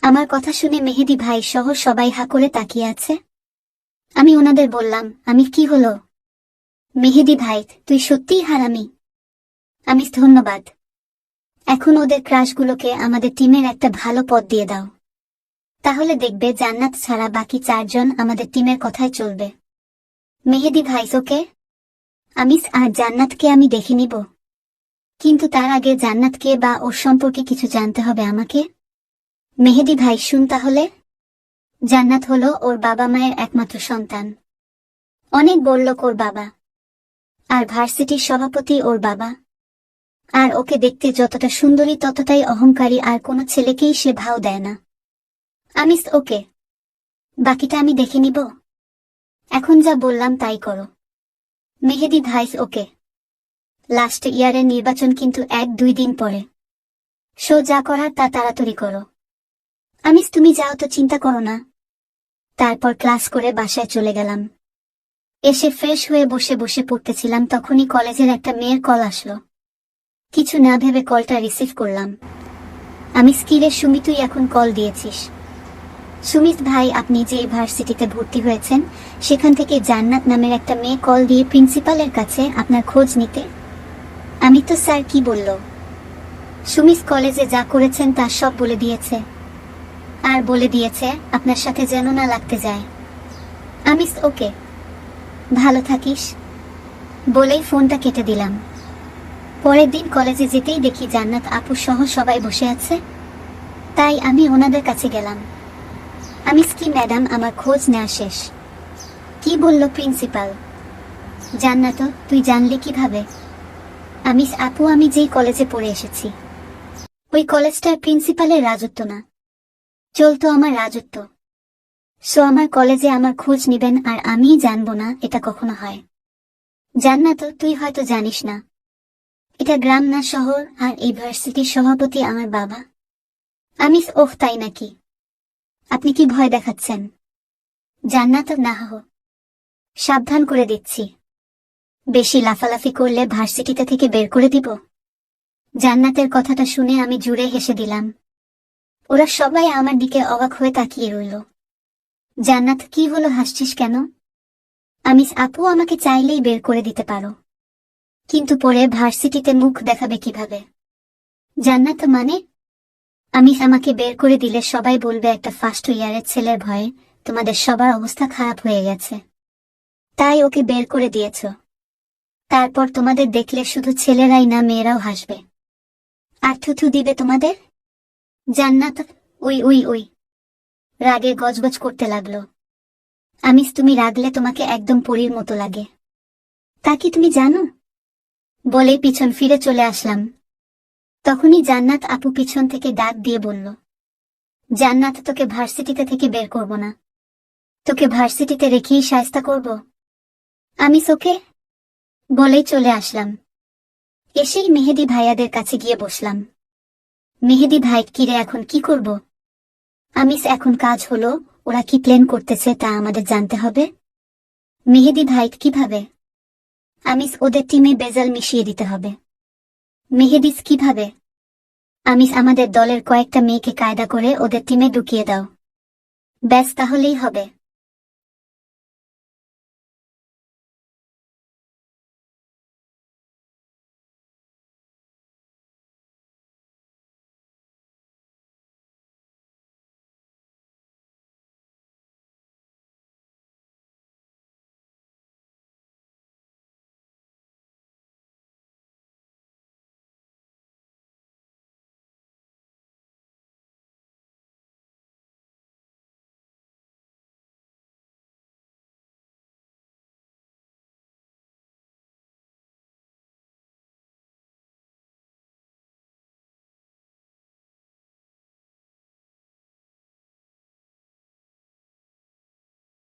আমার কথা শুনে মেহেদী ভাই সহ সবাই হা করে তাকিয়ে আছে। আমি ওনাদের বললাম, আমি কি হলো? মেহেদী ভাই, তুই সত্যিই হারামি। আমি ধন্যবাদ। এখন ওদের ক্রাশগুলোকে আমাদের টিমের একটা ভালো পদ দিয়ে দাও, তাহলে দেখবে জান্নাত ছাড়া বাকি 4 জন আমাদের টিমের কথায় চলবে। মেহেদী ভাই, ওকে? আমিস আর জান্নাতকে আমি দেখে নিব, কিন্তু তার আগে জান্নাতকে বা ওর সম্পর্কে কিছু জানতে হবে আমাকে। মেহেদী ভাই, শুন তাহলে। জান্নাত হলো ওর বাবা মায়ের একমাত্র সন্তান। অনেক বড়লোক ওর বাবা, আর ভার্সিটির সভাপতি ওর বাবা। আর ওকে দেখতে যতটা সুন্দরী ততটাই অহংকারী, আর কোনো ছেলেকেই সে ভাও দেয় না। আমিস, ওকে? বাকিটা আমি দেখে নিব। এখন যা বললাম তাই করো। মেহেদী ভাই, ওকে। লাস্ট ইয়ারের নির্বাচন কিন্তু 1-2 দিন পরে। শো যা করার তা তাড়াতাড়ি করো। আমিস, তুমি যাও তো, চিন্তা করো না। তারপর ক্লাস করে বাসায় চলে গেলাম। এসে ফ্রেশ হয়ে বসে বসে পড়তেছিলাম, তখনই কলেজের একটা মেয়ের কল আসলো। কিছু না ভেবে কলটা রিসিভ করলাম। আমিস, কি রে সুমি, তুই এখন কল দিয়েছিস? সুমিত ভাই, আপনি যে ইউনিভার্সিটিতে ভর্তি হয়েছেন সেখান থেকে জান্নাত নামের একটা মেয়ে কল দিয়ে প্রিন্সিপালের কাছে আপনার খোঁজ নিতে। আমি তো স্যার, কি বলল? সুমিত কলেজে যা করেছেন তা সব বলে দিয়েছে, আর বলে দিয়েছে আপনার সাথে যেন না লাগতে যায়। আমিস, ওকে, ভালো থাকিস। বলেই ফোনটা কেটে দিলাম। পরের দিন কলেজে যেতেই দেখি জান্নাত আপু সহ সবাই বসে আছে। তাই আমি ওনাদের কাছে গেলাম। আমিস, কি ম্যাডাম, আমার খোঁজ নেওয়া শেষ। কি বলল প্রিন্সিপাল? জান্নাত, তুই জানলি কিভাবে? আমিস আপু, আমি যেই কলেজে পড়ে এসেছি ওই কলেজটার প্রিন্সিপালের রাজত্ব না, চলতো আমার রাজত্ব। সো আমার কলেজে আমার খোঁজ নিবেন আর আমিই জানবো না, এটা কখনো হয়? জান্নাত, তুই হয়তো জানিস না, এটা গ্রাম না শহর, আর ইউনিভার্সিটির সভাপতি আমার বাবা। আমিস, ওহ তাই নাকি? আপনি কি ভয় দেখাচ্ছেন? জান্নাত, না হো, সাবধান করে দিচ্ছি। বেশি লাফালাফি করলে ভার্সিটিতে থেকে বের করে দিব। জান্নাতের কথাটা শুনে আমি জুড়ে হেসে দিলাম। ওরা সবাই আমার দিকে অবাক হয়ে তাকিয়ে রইল। জান্নাত, কি হলো, হাসছিস কেন? আমিস আপু, আমাকে চাইলেই বের করে দিতে পারো, কিন্তু পরে ভার্সিটিতে মুখ দেখাবে কিভাবে? জান্নাত, মানে? আমিস, আমাকে বের করে দিলে সবাই বলবে একটা ফার্স্ট ইয়ারের ছেলের ভয়ে তোমাদের সবার অবস্থা খারাপ হয়ে গেছে, তাই ওকে বের করে দিয়েছ। তারপর তোমাদের দেখলে শুধু ছেলেরাই না, মেয়েরাও হাসবে আর থুথু দিবে তোমাদের। জান্নাত, উই উই উই, রাগে গজগজ করতে লাগলো। আমিস, তুমি রাগলে তোমাকে একদম পরীর মতো লাগে, তা কি তুমি জানো? বলেই পিছন ফিরে চলে আসলাম। তখনই জান্নাত আপু পিছন থেকে ডাক দিয়ে বলল, জান্নাত, তোকে ভার্সিটিতে থেকে বের করব না, তোকে ভার্সিটিতে রেখেই শায়েস্তা করব। আমিস, ওকে? বলেই চলে আসলাম। এসেই মেহেদী ভাইয়াদের কাছে গিয়ে বসলাম। মেহেদী ভাই, কিরে এখন কি করব? আমিস, এখন কাজ হলো ওরা কি প্ল্যান করতেছে তা আমাদের জানতে হবে। মেহেদী ভাই, কিভাবে? আমিস, ওদের টিমে বেজাল মিশিয়ে দিতে হবে। মেহেদিস, কিভাবে? আমিস, আমাদের দলের কয়েকটা মেয়েকে কায়দা করে ওদের টিমে ঢুকিয়ে দাও, ব্যাস তাহলেই হবে।